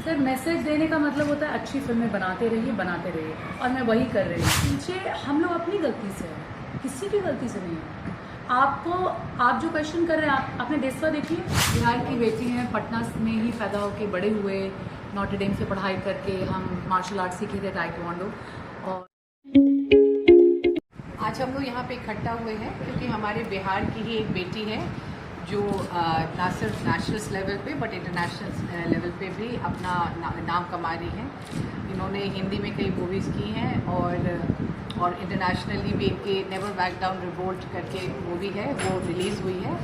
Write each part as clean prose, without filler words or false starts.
Sir message देने का मतलब होता है अच्छी फिल्में बनाते रहिए और मैं वही कर रही हूँ। पीछे हम लोग अपनी गलती से हैं, किसी की गलती से नहीं है। आप जो क्वेश्चन कर रहे हैं, आपने देशवा देखी है? बिहार की बेटी हैं, पटना में ही पैदा होके बड़े हुए, नॉटर डेम से पढ़ाई करके हम मार्शल आर्ट सीखे थे, ताइक्वांडो। और आज हम लोग यहाँ पे इकट्ठा हुए हैं क्योंकि हमारे बिहार की ही एक बेटी है जो ना सिर्फ नेशनल लेवल पे बट इंटरनेशनल लेवल पे भी अपना नाम कमा रही है। इन्होंने हिंदी में कई मूवीज़ की हैं और इंटरनेशनली भी इनके नेवर बैक डाउन रिवोल्ट करके मूवी है, वो रिलीज़ हुई है।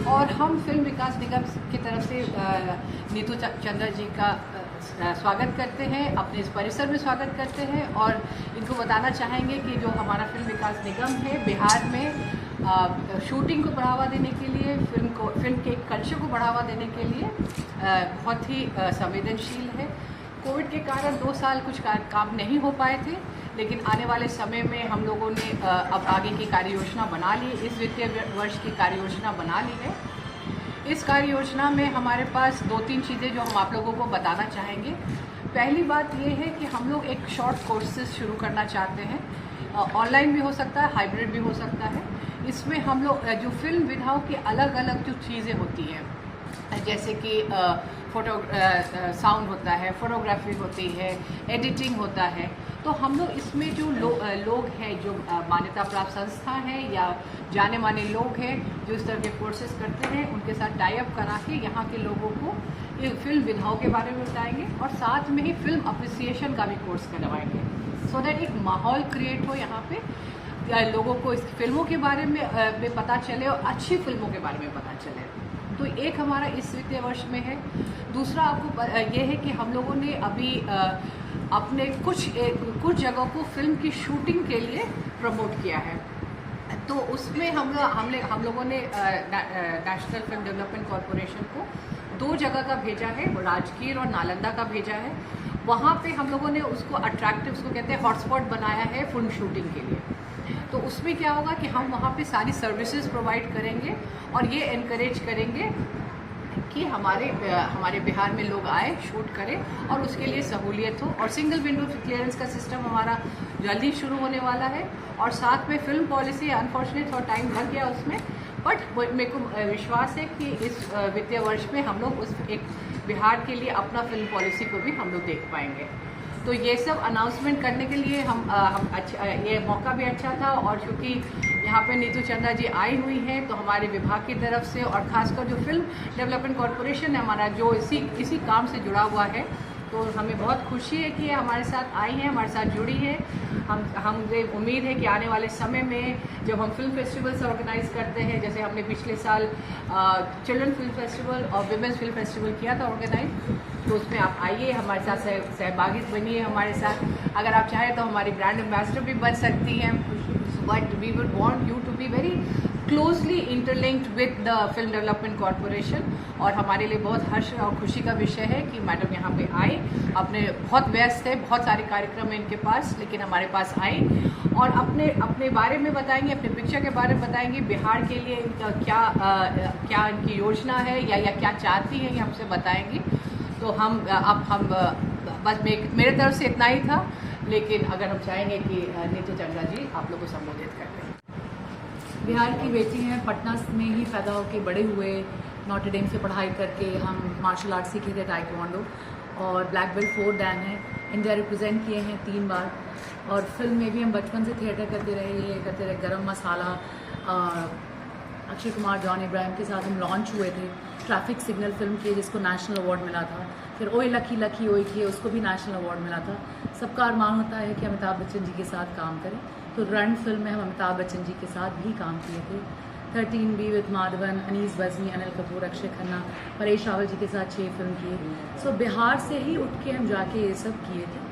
और हम फिल्म विकास निगम की तरफ से नीतू चंद्रा जी का स्वागत करते हैं, अपने इस परिसर में स्वागत करते हैं और इनको बताना चाहेंगे कि जो हमारा फिल्म विकास निगम है बिहार में शूटिंग को बढ़ावा देने के लिए, फिल्म के कल्चर को बढ़ावा देने के लिए बहुत ही संवेदनशील है। कोविड के कारण 2 साल कुछ काम नहीं हो पाए थे, लेकिन आने वाले समय में हम लोगों ने अब आगे की कार्य योजना बना ली, इस वित्तीय वर्ष की कार्य योजना बना ली है। इस कार्य योजना में हमारे पास 2-3 चीज़ें जो हम आप लोगों को बताना चाहेंगे। पहली बात ये है कि हम लोग एक शॉर्ट कोर्सेज शुरू करना चाहते हैं, ऑनलाइन भी हो सकता है, हाइब्रिड भी हो सकता है। इसमें हम लोग जो फिल्म विधाओं की अलग अलग जो चीज़ें होती हैं, जैसे कि साउंड होता है, फोटोग्राफी होती है, एडिटिंग होता है, तो हम लोग इसमें जो लोग हैं, जो मान्यता प्राप्त संस्था हैं या जाने माने लोग हैं जो इस तरह के कोर्सेज करते हैं, उनके साथ टाई अप करा के यहाँ के लोगों को ये फिल्म विधाओं के बारे में बताएंगे और साथ में ही फिल्म अप्रिसिएशन का भी कोर्स करवाएंगे, सो दैट एक माहौल क्रिएट हो यहाँ पे, लोगों को इस फिल्मों के बारे में पता चले और अच्छी फिल्मों के बारे में पता चले। तो एक हमारा इस वित्तीय वर्ष में है। दूसरा आपको ये है कि हम लोगों ने अभी अपने कुछ जगहों को फिल्म की शूटिंग के लिए प्रमोट किया है। तो उसमें हम लोगों ने नेशनल फिल्म डेवलपमेंट कॉरपोरेशन को 2 जगह का भेजा है, राजगीर और नालंदा का भेजा है। वहाँ पे हम लोगों ने उसको अट्रैक्टिव, उसको कहते हैं हॉटस्पॉट बनाया है फिल्म शूटिंग के लिए। तो उसमें क्या होगा कि हम वहाँ पे सारी सर्विसेज प्रोवाइड करेंगे और ये एनकरेज करेंगे कि हमारे बिहार में लोग आए, शूट करें और उसके लिए सहूलियत हो। और सिंगल विंडो क्लियरेंस का सिस्टम हमारा जल्दी शुरू होने वाला है और साथ में फिल्म पॉलिसी, अनफॉर्चुनेट थोड़ा टाइम लग गया उसमें, बट मेरे को विश्वास है कि इस वित्तीय वर्ष में हम लोग उस एक बिहार के लिए अपना फिल्म पॉलिसी को भी हम लोग देख पाएंगे। तो ये सब अनाउंसमेंट करने के लिए हम ये मौका भी अच्छा था। और चूँकि यहाँ पे नीतू चंद्रा जी आई हुई हैं, तो हमारे विभाग की तरफ से और ख़ासकर जो फिल्म डेवलपमेंट कॉरपोरेशन है हमारा, जो इसी काम से जुड़ा हुआ है, तो हमें बहुत खुशी है कि ये हमारे साथ आई हैं, हमारे साथ जुड़ी है। हमें उम्मीद है कि आने वाले समय में जब हम फिल्म फेस्टिवल्स ऑर्गेनाइज करते हैं, जैसे हमने पिछले साल चिल्ड्रन फिल्म फेस्टिवल और विमेंस फिल्म फेस्टिवल किया था ऑर्गेनाइज, तो उसमें आप आइए, हमारे साथ सहभागी बनिए हमारे साथ। अगर आप चाहें तो हमारी ब्रांड एम्बेसडर भी बन सकती हैं, but we would want you to be very closely interlinked with the film development corporation. और हमारे लिए बहुत हर्ष और खुशी का विषय है कि मैडम यहाँ पे आए, अपने बहुत व्यस्त है, बहुत सारे कार्यक्रम है इनके पास, लेकिन हमारे पास आए और अपने बारे में बताएंगे, अपने पिक्चर के बारे में बताएंगे, बिहार के लिए इनका क्या इनकी योजना है या क्या चाहती हैं, ये हमसे बताएंगी। तो हम बस मेरे तरफ से इतना ही था, लेकिन अगर हम चाहेंगे कि नीतू चंद्रा जी आप लोग को संबोधित करते हैं। बिहार की बेटी हैं, पटना में ही पैदा होके बड़े हुए, नॉटर डेम से पढ़ाई करके हम मार्शल आर्ट सीखे थे, ताइक्वांडो, और ब्लैक बेल्ट 4 डैन है। इंडिया रिप्रेजेंट किए हैं 3 बार। और फिल्म में भी हम बचपन से थिएटर करते रहे, गरम मसाला, अक्षय कुमार, जॉन इब्राहिम के साथ हम लॉन्च हुए थे। ट्रैफिक सिग्नल फिल्म की, जिसको नेशनल अवार्ड मिला था। फिर ओए लकी लकी ओए किए, उसको भी नेशनल अवार्ड मिला था। सबका अरमान होता है कि अमिताभ बच्चन जी के साथ काम करें, तो रन फिल्म में हम अमिताभ बच्चन जी के साथ भी काम किए थे। 13 बी विद माधवन, अनीस बज़मी, अनिल कपूर, अक्षय खन्ना, परेश रावल जी के साथ 6 फिल्म किए। सो बिहार से ही उठ के हम जाके ये सब किए थे,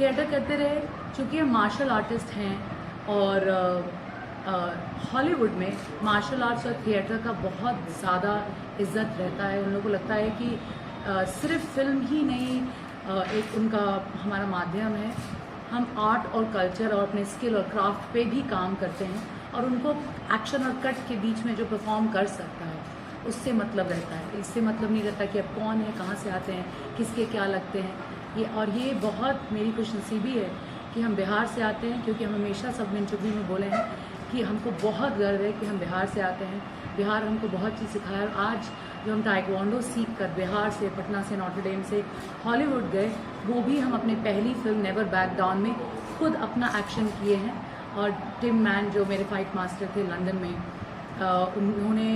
थिएटर करते रहे। चूँकि हम मार्शल आर्टिस्ट हैं और हॉलीवुड में मार्शल आर्ट्स और थिएटर का बहुत ज़्यादा इज्जत रहता है। उन लोगों को लगता है कि सिर्फ फिल्म ही नहीं एक उनका हमारा माध्यम है। हम आर्ट और कल्चर और अपने स्किल और क्राफ्ट पे भी काम करते हैं और उनको एक्शन और कट के बीच में जो परफॉर्म कर सकता है उससे मतलब रहता है, इससे मतलब नहीं रहता कि अब कौन है, कहाँ से आते हैं, किसके क्या लगते हैं। ये बहुत मेरी खुशनसीबी है कि हम बिहार से आते हैं, क्योंकि हम हमेशा सब इंटरव्यू में बोले हैं कि हमको बहुत गर्व है कि हम बिहार से आते हैं। बिहार हमको बहुत चीज़ सिखाया, और आज जो हम टाइक्वांडो सीख कर बिहार से, पटना से, नॉटर डेम से हॉलीवुड गए, वो भी हम अपनी पहली फिल्म नेवर बैक डाउन में खुद अपना एक्शन किए हैं। और टिम मैन जो मेरे फाइट मास्टर थे लंदन में, उन्होंने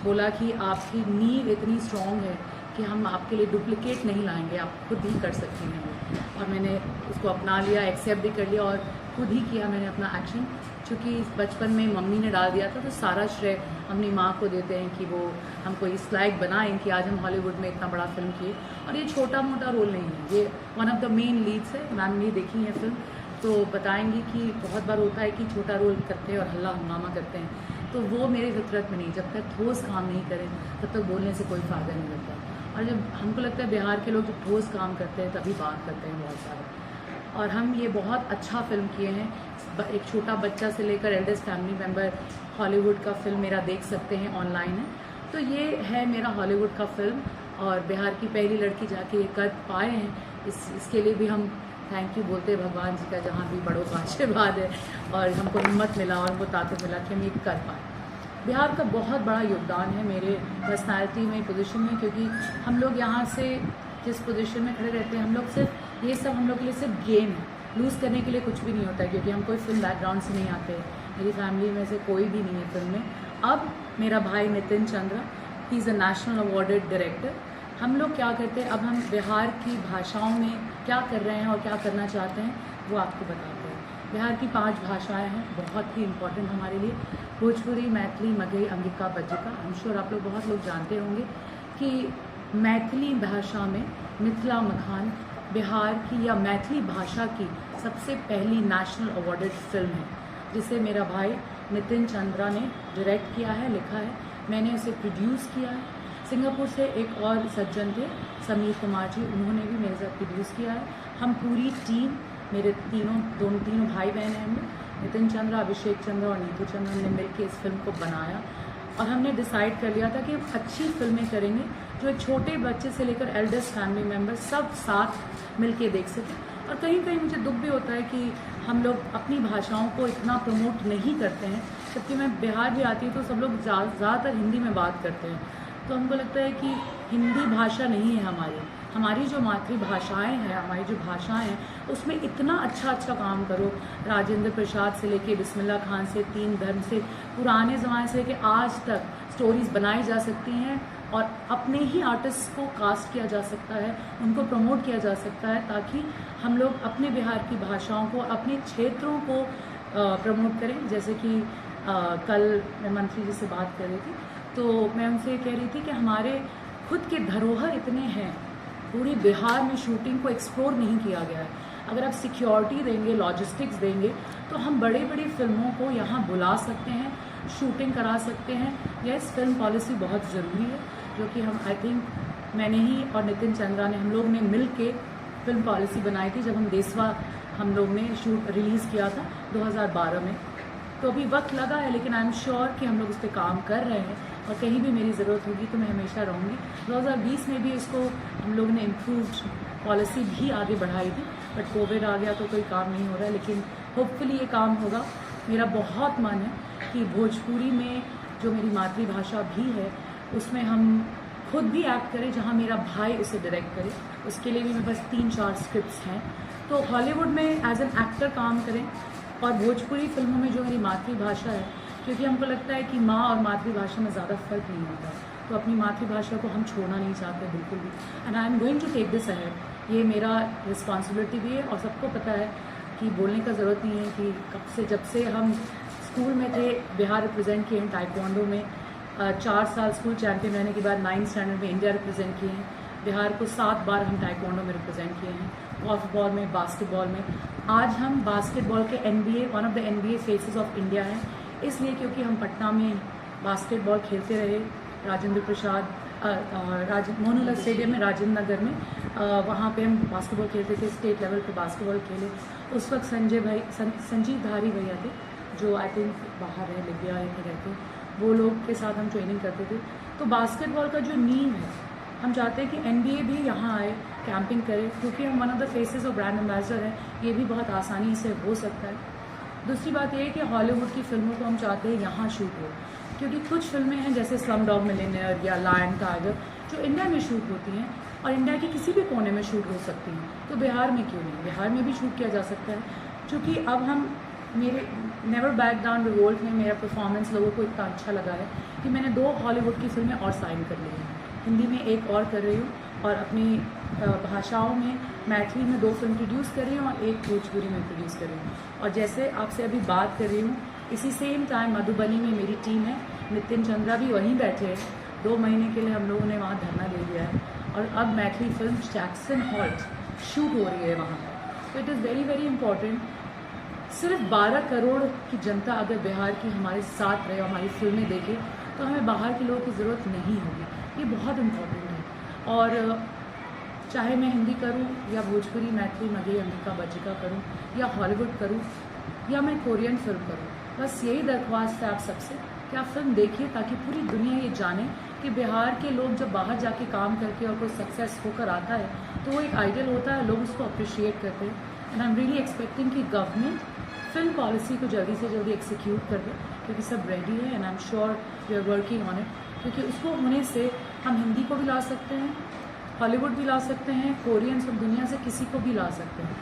बोला कि आपकी नींव इतनी स्ट्रॉन्ग है कि हम आपके लिए डुप्लीकेट नहीं लाएंगे, आप खुद ही कर सकती हैं। और मैंने उसको अपना लिया, एक्सेप्ट भी कर लिया और खुद ही किया मैंने अपना एक्शन। चूँकि बचपन में मम्मी ने डाल दिया था, तो सारा श्रेय अपनी माँ को देते हैं कि वो हमको इस लायक बनाएं कि आज हम हॉलीवुड में इतना बड़ा फिल्म किए। और ये छोटा मोटा रोल नहीं है, ये one of the main Leeds है। मैम ने देखी है फिल्म तो बताएंगी कि बहुत बार होता है कि छोटा रोल करते हैं और हल्ला हंगामा करते हैं, तो वो मेरे फितरत में नहीं। जब तक ठोस काम नहीं करें तब तक बोलने से कोई फ़ायदा नहीं मिलता। और जब हमको लगता है बिहार के लोग जब ठोस काम करते हैं तभी बात करते हैं बहुत सारा। और हम ये बहुत अच्छा फिल्म किए हैं, एक छोटा बच्चा से लेकर एल्डेस्ट फैमिली मेम्बर हॉलीवुड का फिल्म मेरा देख सकते हैं, ऑनलाइन है। तो ये है मेरा हॉलीवुड का फिल्म, और बिहार की पहली लड़की जाके ये कर पाए हैं, इसके लिए भी हम थैंक यू बोलते हैं भगवान जी का, जहाँ भी बड़ों का आशीर्वाद है और हमको हिम्मत मिला और हमको ताकत मिला कि हम ये कर पाए। बिहार का बहुत बड़ा योगदान है मेरे पर्सनालिटी में, पोजीशन में, क्योंकि हम लोग यहाँ से जिस पोजीशन में खड़े रहते हैं, हम लोग सिर्फ ये सब हम लोग के लिए सिर्फ गेम है, लूज़ करने के लिए कुछ भी नहीं होता है, क्योंकि हम कोई फिल्म बैकग्राउंड से नहीं आते। मेरी फैमिली में से कोई भी नहीं है फिल्म में। अब मेरा भाई Nitin Chandra, he is a national awarded director. हम लोग क्या करते हैं, अब हम बिहार की भाषाओं में क्या कर रहे हैं और क्या करना चाहते हैं वो आपको बताते हैं। बिहार की 5 भाषाएं हैं, बहुत ही इम्पोर्टेंट हमारे लिए, भोजपुरी, मैथिली, मगही, अंगिका, बज्जिका। हम श्योर आप लोग बहुत लोग जानते होंगे कि मैथिली भाषा में मिथिला मखान बिहार की या मैथिली भाषा की सबसे पहली नेशनल अवार्डेड फिल्म है, जिसे मेरा भाई नितिन चंद्रा ने डायरेक्ट किया है, लिखा है, मैंने उसे प्रोड्यूस किया है। सिंगापुर से एक और सज्जन थे, समीर कुमार जी, उन्होंने भी मेरे साथ प्रोड्यूस किया है। हम पूरी टीम, मेरे तीनों भाई बहन हैं, हम नितिन चंद्रा, अभिषेक चंद्रा और नीतू चंद्रा ने मिलकर इस फिल्म को बनाया। और हमने डिसाइड कर लिया था कि अच्छी फिल्में करेंगे जो एक छोटे बच्चे से लेकर एल्डेस्ट फैमिली मेम्बर सब साथ मिलके देख सकें। और कहीं कहीं मुझे दुख भी होता है कि हम लोग अपनी भाषाओं को इतना प्रमोट नहीं करते हैं, जबकि मैं बिहार भी आती हूँ तो सब लोग ज़्यादातर हिंदी में बात करते हैं। तो हमको लगता है कि हिंदी भाषा नहीं है हमारी जो मातृभाषाएं हैं, हमारी जो भाषाएं हैं, उसमें इतना अच्छा काम करो। राजेंद्र प्रसाद से लेके बिस्मिल्लाह खान से, तीन धर्म से, पुराने ज़माने से लेके आज तक स्टोरीज़ बनाई जा सकती हैं और अपने ही आर्टिस्ट को कास्ट किया जा सकता है, उनको प्रमोट किया जा सकता है, ताकि हम लोग अपने बिहार की भाषाओं को, अपने क्षेत्रों को प्रमोट करें। जैसे कि कल मैं मंत्री जी से बात कर रही थी, तो मैं उनसे कह रही थी कि हमारे खुद के धरोहर इतने हैं, पूरी बिहार में शूटिंग को एक्सप्लोर नहीं किया गया है। अगर आप सिक्योरिटी देंगे, लॉजिस्टिक्स देंगे, तो हम बड़ी बड़ी फिल्मों को यहाँ बुला सकते हैं, शूटिंग करा सकते हैं। यस, फिल्म पॉलिसी बहुत ज़रूरी है, जो कि हम आई थिंक मैंने ही और नितिन चंद्रा ने, हम लोग ने मिल के फिल्म पॉलिसी बनाई थी जब हम देसवा हम लोग ने शूट रिलीज़ किया था 2012 में। तो अभी वक्त लगा है, लेकिन आई एम श्योर कि हम लोग उस पर काम कर रहे हैं, और कहीं भी मेरी ज़रूरत होगी तो मैं हमेशा रहूँगी। 2020 में भी इसको हम लोग ने इम्प्रूव्ड पॉलिसी भी आगे बढ़ाई थी, बट कोविड आ गया तो कोई काम नहीं हो रहा है, लेकिन होपफुली ये काम होगा। मेरा बहुत मन है कि भोजपुरी में जो मेरी मातृभाषा भी है, उसमें हम खुद भी एक्ट करें, जहाँ मेरा भाई उसे डायरेक्ट करे। उसके लिए भी मेरे पास 3-4 स्क्रिप्ट्स हैं। तो हॉलीवुड में एज एन एक्टर काम करें, और भोजपुरी फिल्मों में जो मेरी मातृभाषा है, क्योंकि हमको लगता है कि माँ और मातृभाषा में ज़्यादा फ़र्क नहीं होता, तो अपनी मातृभाषा को हम छोड़ना नहीं चाहते बिल्कुल भी। And I am going to take this ahead. ये मेरा रिस्पॉन्सिबिलिटी भी है, और सबको पता है कि बोलने का ज़रूरत नहीं है कि जब से हम स्कूल में थे, बिहार रिप्रेजेंट किए हैं टाइक्वांडो में। 4 साल स्कूल चैम्पियन रहने के बाद 9th स्टैंडर्ड में इंडिया रिप्रेजेंट किए हैं। बिहार को 7 बार हम टाइक्वांडो में रिप्रेजेंट किए हैं, कॉर्फबॉल में, बास्केटबॉल में। आज हम बास्केटबॉल के NBA, one of the NBA faces of India हैं, इसलिए क्योंकि हम पटना में बास्केटबॉल खेलते रहे, राजेंद्र प्रसाद मोनूला स्टेडियम में, राजेंद्र नगर में, वहाँ पे हम बास्केटबॉल खेलते थे, स्टेट लेवल पे बास्केटबॉल खेले। उस वक्त संजीव धारी भैया थे, जो आई थिंक बाहर है, लिबिया में रहते, वो लोग के साथ हम ट्रेनिंग करते थे। तो बास्केटबॉल का जो नींव है, हम चाहते हैं कि NBA भी यहाँ आए, कैंपिंग करे, क्योंकि हम one of the faces of brand ambassador हैं। ये भी बहुत आसानी से हो सकता है। दूसरी बात ये है कि हॉलीवुड की फिल्मों को हम चाहते हैं यहाँ शूट हो, क्योंकि कुछ फिल्में हैं जैसे स्लम डॉग मिलियनेयर या लायन टाइगर जो इंडिया में शूट होती हैं और इंडिया के किसी भी कोने में शूट हो सकती हैं, तो बिहार में क्यों नहीं? बिहार में भी शूट किया जा सकता है। क्योंकि अब हम मेरे नेवर बैक डाउन रिवोल्ट में मेरा परफॉर्मेंस लोगों को इतना अच्छा लगा है कि मैंने 2 हॉलीवुड की फिल्में और साइन कर ली हैं। हिंदी में एक और कर रही हूँ और अपनी भाषाओं में मैथिली में 2 फिल्म प्रोड्यूस कर रही हूँ और 1 भोजपुरी में प्रोड्यूस कर रही हूँ। और जैसे आपसे अभी बात कर रही हूँ, इसी सेम टाइम मधुबनी में मेरी टीम है, नितिन चंद्रा भी वहीं बैठे हैं। 2 महीने के लिए हम लोगों ने वहाँ धरना ले लिया है और अब Maithili film Jackson halt shoot हो रही है वहाँ। तो it is very very important. सिर्फ 12 करोड़ की जनता अगर बिहार की हमारे साथ रहे और हमारी फिल्में देखे तो हमें बाहर के लोगों की ज़रूरत नहीं होगी। ये बहुत इम्पोर्टेंट है। और चाहे मैं हिंदी करूं या भोजपुरी, मैथिली, मगही, अंगिका, बज्जिका करूं या हॉलीवुड करूं या मैं कोरियन फिल्म करूं, बस यही दरख्वास्त है आप सबसे कि आप फिल्म देखिए ताकि पूरी दुनिया ये जाने कि बिहार के लोग जब बाहर जाके काम करके और कोई सक्सेस होकर आता है तो वो एक आइडियल होता है, लोग उसको अप्रिशिएट करते हैं। And I am really expecting कि गवर्नमेंट फिल्म पॉलिसी को जल्दी से जल्दी एक्सिक्यूट कर दे, क्योंकि सब रेडी है and I am sure we are working on it. क्योंकि उसको होने से हम हिंदी को भी ला सकते हैं, हॉलीवुड भी ला सकते हैं, कोरियन, सब दुनिया से किसी को भी ला सकते हैं।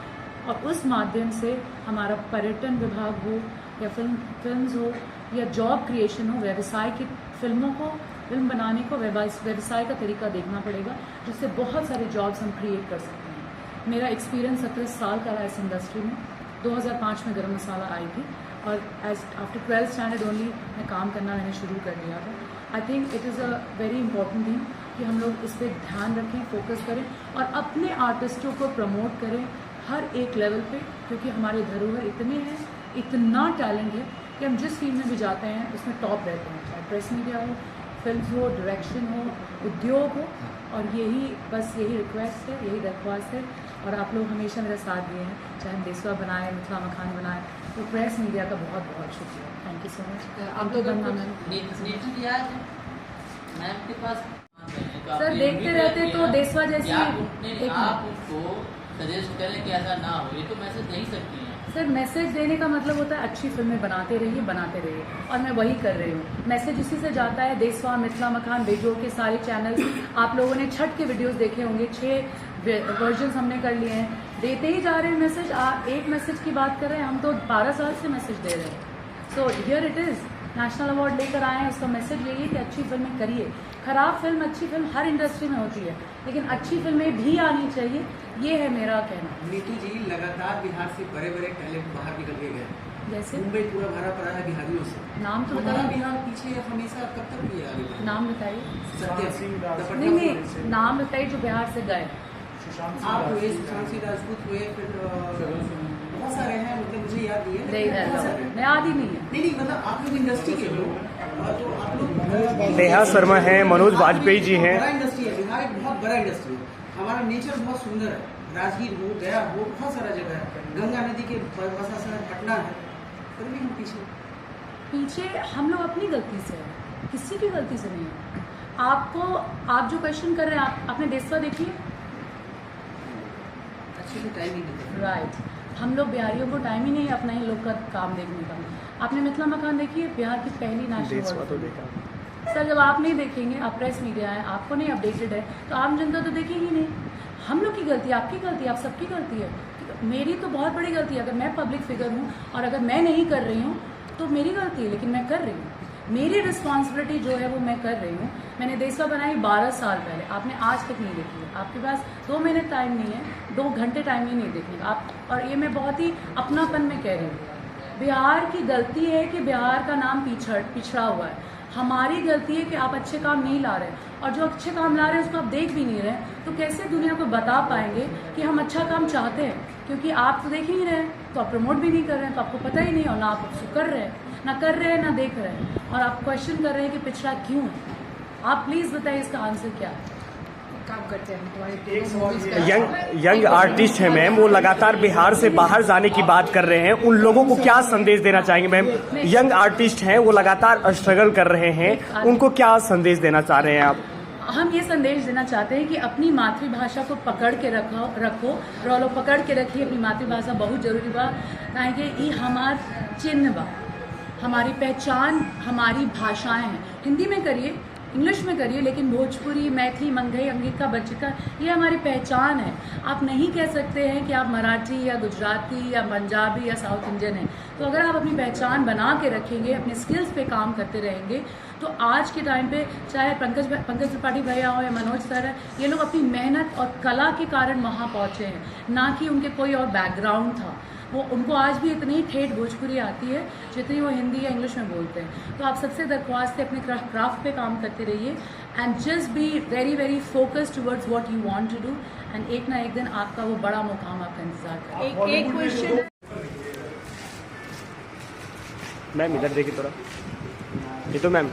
और उस माध्यम से हमारा पर्यटन विभाग हो या फिल्म्स हो या जॉब क्रिएशन हो, व्यवसाय की फिल्मों को, फिल्म बनाने को व्यवसाय का तरीका देखना पड़ेगा, जिससे बहुत सारे जॉब्स हम क्रिएट कर सकते हैं। मेरा एक्सपीरियंस 17 साल का रहा इस इंडस्ट्री में। 2005 में गरम मसाला आई थी और as after 12th standard only मैं काम करना मैंने शुरू कर दिया था। I think it is a very important thing कि हम लोग इस पर ध्यान रखें, फोकस करें और अपने आर्टिस्टों को प्रमोट करें हर एक लेवल पे, क्योंकि हमारे धरोहर इतने हैं, इतना टैलेंट है कि हम जिस फील्ड में भी जाते हैं उसमें टॉप रहते हैं, चाहे प्रेस मीडिया हो, फिल्म हो, डायरेक्शन हो, उद्योग हो। और यही रिक्वेस्ट है, यही दरख्वास्त है। और आप लोग हमेशा मेरा साथ दिए हैं, चाहे हम देसवा बनाए, मिथिला मखान बनाए, तो प्रेस मीडिया का बहुत बहुत शुक्रिया। Thank you so much. आप लोग बनना मैम के पास सर देखते रहते तो देसवा जैसी आप उनको सजेस्ट करें कि ऐसा ना हो, ये तो मैसेज नहीं सकती हैं। सर मैसेज देने का मतलब होता है अच्छी फिल्में बनाते रहिए और मैं वही कर रही हूँ। मैसेज इसी से जाता है। देसवा, मिथिला मखान, बेजोड़ के सारे चैनल, आप लोगों ने छठ के वीडियोस देखे होंगे, 6 वर्जन हमने कर लिए हैं, देते ही जा रहे हैं मैसेज। एक मैसेज की बात कर रहे हैं, हम तो 12 साल से मैसेज दे रहे हैं। So here it is, national award लेकर आए हैं, उसका मैसेज यही है कि अच्छी फिल्में करिए। खराब फिल्म, अच्छी फिल्म हर इंडस्ट्री में होती है, लेकिन अच्छी फिल्में भी आनी चाहिए, ये है मेरा कहना। नीतू जी, लगातार बिहार से बड़े बड़े टैलेंट बाहर निकल के गए, जैसे मुंबई पूरा भरा पड़ा है बिहारियों से। नाम तो हमारा बताइए, बिहार पीछे हमेशा कब तक ये आगे बढ़ेगा? नाम बताइए। सत्य सिंह, नहीं, नाम बताइए जो बिहार से गए। आप हुए, सुशांत सिंह राजपूत हुए, फिर बहुत सारे हैं, मतलब मुझे याद नहीं है, मैं याद ही नहीं है। नहीं मतलब आप लोग इंडस्ट्री के लोग, तो आप लोग नेहा शर्मा हैं, मनोज वाजपेयी जी हैं। बड़ा इंडस्ट्री है बिहार, एक बहुत बड़ा इंडस्ट्री है। हमारा नेचर बहुत सुंदर है, राजगीर हो, गया हो, बहुत सारा जगह है, गंगा नदी के पास पटना है, फिर भी हम पीछे हम लोग अपनी गलती से हैं, किसी की गलती से नहीं है। आप जो क्वेश्चन कर रहे हैं, आपने देसवा देखी है? अच्छे से टाइम ही नहीं। राइट, हम लोग बिहारियों को टाइम ही नहीं है अपना ही लोग का काम देखने का। आपने मिथिला मखान देखी है? बिहार की पहली नेशनल अवार्ड। सर जब आप नहीं देखेंगे, आप प्रेस मीडिया है, आपको नहीं अपडेटेड है, तो आम जनता तो देखेगी नहीं। हम लोग की गलती, आपकी गलती, आप सबकी गलती है। मेरी तो बहुत बड़ी गलती है, अगर मैं पब्लिक फिगर हूँ और अगर मैं नहीं कर रही हूँ तो मेरी गलती है, लेकिन मैं कर रही हूँ। मेरी रिस्पॉन्सिबिलिटी जो है वो मैं कर रही हूँ। मैंने देसवा बनाई 12 साल पहले, आपने आज तक नहीं देखी है। आपके पास 2 मिनट टाइम नहीं है, 2 घंटे टाइम ही नहीं देखने का आप। और ये मैं बहुत ही अपनापन में कह रही हूँ। बिहार की गलती है कि बिहार का नाम पिछड़ा हुआ है। हमारी गलती है कि आप अच्छे काम नहीं ला रहे, और जो अच्छे काम ला रहे हैं उसको आप देख भी नहीं रहे, तो कैसे दुनिया को बता पाएंगे कि हम अच्छा काम चाहते हैं? क्योंकि आप तो देख ही नहीं रहे, तो आप प्रमोट भी नहीं कर रहे हैं, तो आपको पता ही नहीं, और ना आप उसको कर रहे हैं, ना देख रहे हैं, और आप क्वेश्चन कर रहे हैं कि पिछड़ा क्यों है। आप प्लीज़ बताइए इसका आंसर क्या है? काम करते हैं तुम्हारे दोनों movies का। यंग आर्टिस्ट है मैम, वो लगातार बिहार से बाहर जाने की बात कर रहे हैं, उन लोगों को क्या संदेश देना चाहेंगे मैम? यंग आर्टिस्ट हैं, वो लगातार स्ट्रगल कर रहे हैं, उनको क्या संदेश देना चाह रहे हैं आप? हम ये संदेश देना चाहते हैं कि अपनी मातृभाषा को पकड़ के रखो रोलो पकड़ के रखिए। अपनी मातृभाषा बहुत जरूरी बा, काहे कि ये हमार चिन्ह बा, हमारी पहचान, हमारी भाषाएं हैं। हिंदी में करिए, इंग्लिश में करिए, लेकिन भोजपुरी, मैथिली, मंगई, अंगिका, बच्चिका, ये हमारी पहचान है। आप नहीं कह सकते हैं कि आप मराठी या गुजराती या पंजाबी या साउथ इंडियन हैं। तो अगर आप अपनी पहचान बना के रखेंगे, अपने स्किल्स पे काम करते रहेंगे, तो आज के टाइम पे चाहे पंकज त्रिपाठी भैया हो या मनोज सर है, ये लोग अपनी मेहनत और कला के कारण वहाँ पहुँचे हैं, ना कि उनके कोई और बैकग्राउंड था। वो उनको आज भी इतनी ठेठ भोजपुरी आती है जितनी वो हिंदी या इंग्लिश में बोलते हैं। तो आप सबसे दरख्वास्त है, अपने क्राफ्ट पे काम करते रहिए and just be very very focused towards what you want to do, and एक ना एक दिन आपका वो बड़ा मुकाम आपका इंतजार करेगा। एक क्वेश्चन मैम इधर देखिए थोड़ा, ये तो मैम